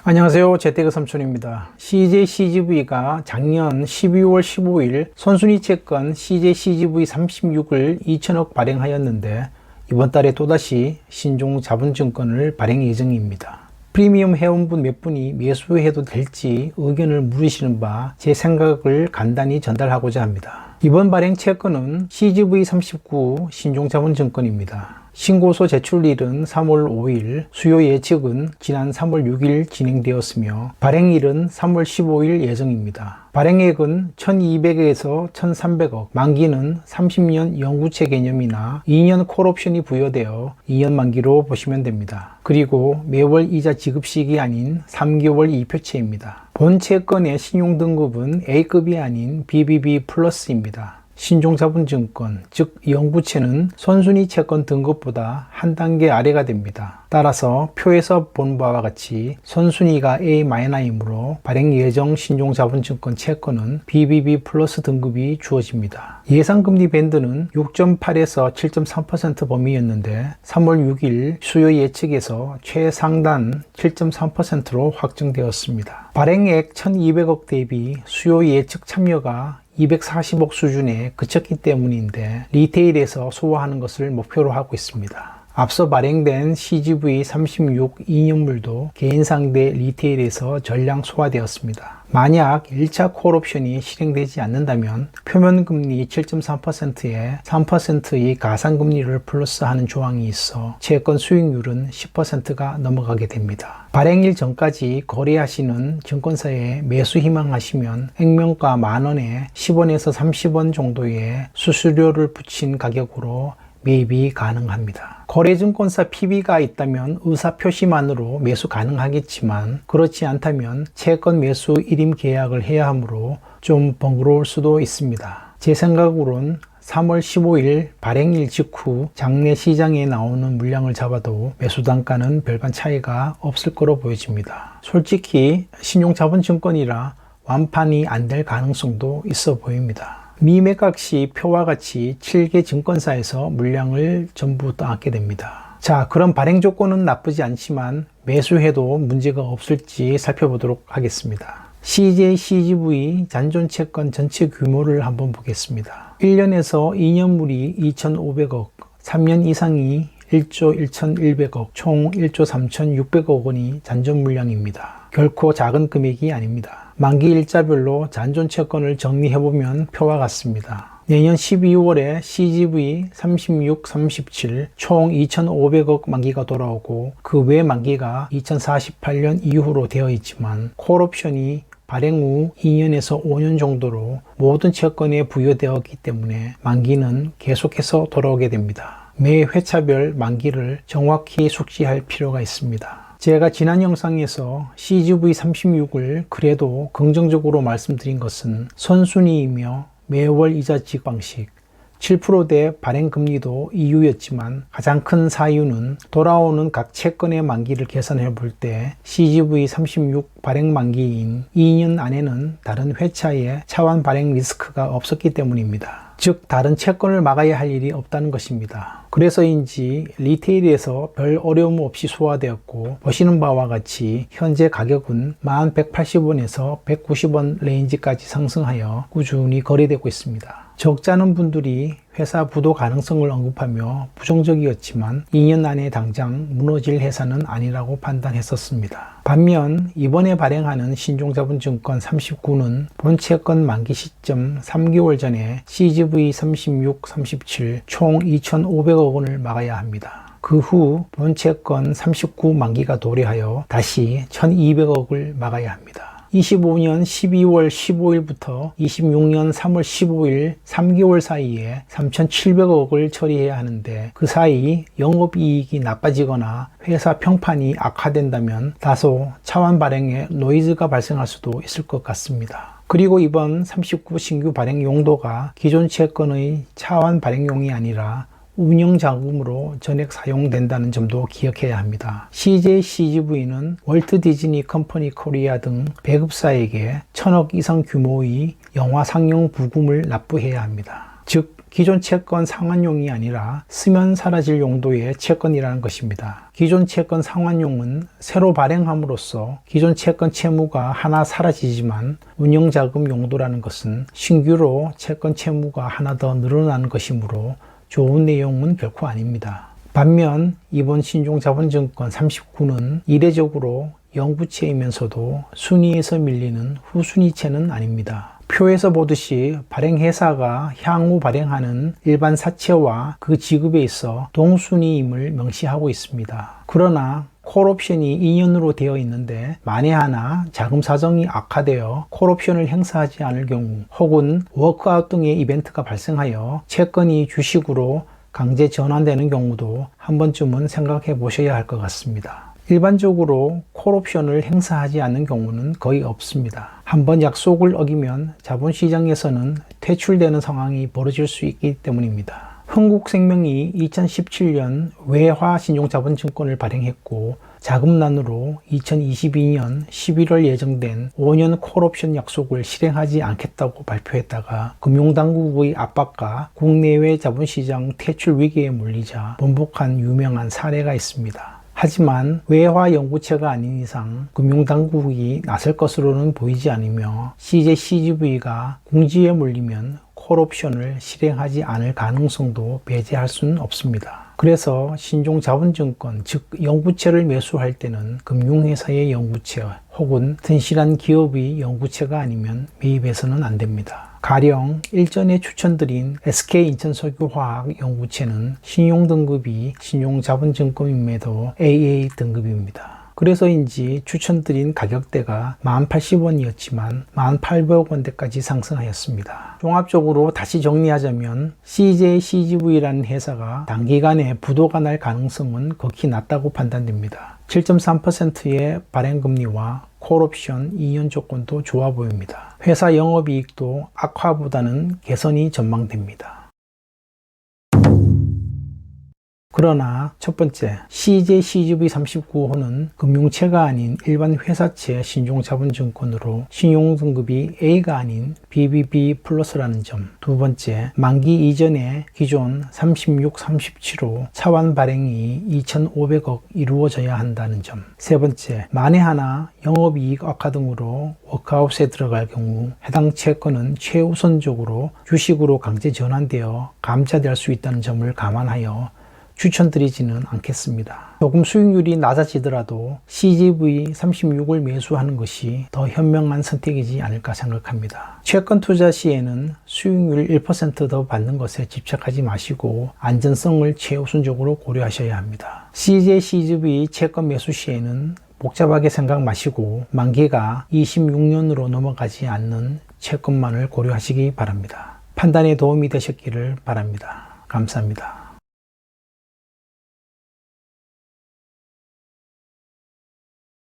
안녕하세요. 재테크 삼촌입니다. CJ-CGV가 작년 12월 15일 선순위 채권 CJ-CGV 36을 2천억 발행하였는데 이번 달에 또다시 신종 자본증권을 발행 예정입니다. 프리미엄 회원분 몇 분이 매수해도 될지 의견을 물으시는 바 제 생각을 간단히 전달하고자 합니다. 이번 발행 채권은 CGV39 신종자본증권입니다. 신고서 제출일은 3월 5일, 수요 예측은 지난 3월 6일 진행되었으며 발행일은 3월 15일 예정입니다. 발행액은 1200에서 1300억, 만기는 30년 영구채 개념이나 2년 콜옵션이 부여되어 2년 만기로 보시면 됩니다. 그리고 매월 이자 지급 시기 아닌 3개월 이표채입니다. 본 채권의 신용등급은 A급이 아닌 BBB 플러스입니다. 신종자본증권, 즉 영구채는 선순위 채권 등급보다 한 단계 아래가 됩니다. 따라서 표에서 본 바와 같이 선순위가 A-이므로 발행 예정 신종자본증권 채권은 BBB 플러스 등급이 주어집니다. 예상금리 밴드는 6.8에서 7.3% 범위였는데 3월 6일 수요 예측에서 최상단 7.3%로 확정되었습니다. 발행액 1200억 대비 수요 예측 참여가 240억 수준에 그쳤기 때문인데 리테일에서 소화하는 것을 목표로 하고 있습니다. 앞서 발행된 CGV36 2년물도 개인 상대 리테일에서 전량 소화되었습니다. 만약 1차 콜옵션이 실행되지 않는다면 표면금리 7.3%에 3%의 가상금리를 플러스하는 조항이 있어 채권 수익률은 10%가 넘어가게 됩니다. 발행일 전까지 거래하시는 증권사에 매수 희망하시면 액면가 만원에 10원에서 30원 정도의 수수료를 붙인 가격으로 매입이 가능합니다. 거래증권사 PB가 있다면 의사표시만으로 매수 가능하겠지만 그렇지 않다면 채권 매수 일임 계약을 해야 하므로 좀 번거로울 수도 있습니다. 제 생각으론 3월 15일 발행일 직후 장내 시장에 나오는 물량을 잡아도 매수 단가는 별반 차이가 없을 거로 보여집니다. 솔직히 신용자본증권이라 완판이 안 될 가능성도 있어 보입니다. 미매각 시 표와 같이 7개 증권사에서 물량을 전부 떠안게 됩니다. 자, 그럼 발행 조건은 나쁘지 않지만 매수해도 문제가 없을지 살펴보도록 하겠습니다. CJ-CGV 잔존채권 전체 규모를 한번 보겠습니다. 1년에서 2년물이 2,500억, 3년 이상이 1조 1,100억, 총 1조 3,600억 원이 잔존 물량입니다. 결코 작은 금액이 아닙니다. 만기 일자별로 잔존 채권을 정리해보면 표와 같습니다. 내년 12월에 CGV 36, 37 총 2,500억 만기가 돌아오고 그 외 만기가 2048년 이후로 되어 있지만 콜옵션이 발행 후 2년에서 5년 정도로 모든 채권에 부여되었기 때문에 만기는 계속해서 돌아오게 됩니다. 매 회차별 만기를 정확히 숙지할 필요가 있습니다. 제가 지난 영상에서 CGV36을 그래도 긍정적으로 말씀드린 것은 선순위이며 매월 이자 지급 방식, 7%대 발행금리도 이유였지만 가장 큰 사유는 돌아오는 각 채권의 만기를 계산해 볼 때 CGV36 발행 만기인 2년 안에는 다른 회차에 차환 발행 리스크가 없었기 때문입니다. 즉 다른 채권을 막아야 할 일이 없다는 것입니다. 그래서인지 리테일에서 별 어려움 없이 소화되었고 보시는 바와 같이 현재 가격은 1180원에서 190원 레인지까지 상승하여 꾸준히 거래되고 있습니다. 적잖은 분들이 회사 부도 가능성을 언급하며 부정적이었지만 2년 안에 당장 무너질 회사는 아니라고 판단했었습니다. 반면 이번에 발행하는 신종자본증권 39는 본채권 만기 시점 3개월 전에 CGV36, 37 총 2,500억 원을 막아야 합니다. 그 후 본채권 39 만기가 도래하여 다시 1,200억을 막아야 합니다. 25년 12월 15일부터 26년 3월 15일 3개월 사이에 3,700억을 처리해야 하는데 그 사이 영업이익이 나빠지거나 회사 평판이 악화된다면 다소 차환 발행에 노이즈가 발생할 수도 있을 것 같습니다. 그리고 이번 39 신규 발행 용도가 기존 채권의 차환 발행용이 아니라 운영자금으로 전액 사용된다는 점도 기억해야 합니다. CJ-CGV는 월트 디즈니 컴퍼니 코리아 등 배급사에게 1,000억 이상 규모의 영화 상영 부금을 납부해야 합니다. 즉 기존 채권 상환용이 아니라 쓰면 사라질 용도의 채권이라는 것입니다. 기존 채권 상환용은 새로 발행함으로써 기존 채권 채무가 하나 사라지지만 운영자금 용도라는 것은 신규로 채권 채무가 하나 더 늘어나는 것이므로 좋은 내용은 결코 아닙니다. 반면 이번 신종자본증권 39는 이례적으로 영구채이면서도 순위에서 밀리는 후순위채는 아닙니다. 표에서 보듯이 발행회사가 향후 발행하는 일반 사채와 그 지급에 있어 동순위임을 명시하고 있습니다. 그러나 콜옵션이 2년으로 되어 있는데 만에 하나 자금 사정이 악화되어 콜옵션을 행사하지 않을 경우 혹은 워크아웃 등의 이벤트가 발생하여 채권이 주식으로 강제 전환되는 경우도 한 번쯤은 생각해 보셔야 할 것 같습니다. 일반적으로 콜옵션을 행사하지 않는 경우는 거의 없습니다. 한번 약속을 어기면 자본시장에서는 퇴출되는 상황이 벌어질 수 있기 때문입니다. 흥국생명이 2017년 외화신용자본증권을 발행했고 자금난으로 2022년 11월 예정된 5년 콜옵션 약속을 실행하지 않겠다고 발표했다가 금융당국의 압박과 국내외 자본시장 퇴출 위기에 몰리자 번복한 유명한 사례가 있습니다. 하지만 외화 영구채가 아닌 이상 금융당국이 나설 것으로는 보이지 않으며 CJ CGV가 궁지에 몰리면 콜옵션을 실행하지 않을 가능성도 배제할 수는 없습니다. 그래서 신종자본증권, 즉 영구채를 매수할 때는 금융회사의 영구채 혹은 튼실한 기업의 영구채가 아니면 매입해서는 안 됩니다. 가령 일전에 추천드린 SK인천석유화학 영구채는 신용등급이 신용자본증권임에도 AA 등급입니다. 그래서인지 추천드린 가격대가 1080원이었지만 1800원대까지 상승하였습니다. 종합적으로 다시 정리하자면 CJ CGV라는 회사가 단기간에 부도가 날 가능성은 극히 낮다고 판단됩니다. 7.3%의 발행금리와 콜옵션 2년 조건도 좋아 보입니다. 회사 영업이익도 악화보다는 개선이 전망됩니다. 그러나 첫 번째, CJ CGV 39호는 금융채가 아닌 일반 회사채 신종자본증권으로 신용등급이 A가 아닌 BBB 플러스라는 점. 두 번째, 만기 이전에 기존 36, 37호 차환 발행이 2,500억 이루어져야 한다는 점. 세 번째, 만에 하나 영업이익 악화 등으로 워크아웃에 들어갈 경우 해당 채권은 최우선적으로 주식으로 강제 전환되어 감차될 수 있다는 점을 감안하여 추천드리지는 않겠습니다. 조금 수익률이 낮아지더라도 CGV 36을 매수하는 것이 더 현명한 선택이지 않을까 생각합니다. 채권 투자 시에는 수익률 1% 더 받는 것에 집착하지 마시고 안전성을 최우선적으로 고려하셔야 합니다. CJ CGV 채권 매수 시에는 복잡하게 생각 마시고 만기가 26년으로 넘어가지 않는 채권만을 고려하시기 바랍니다. 판단에 도움이 되셨기를 바랍니다. 감사합니다.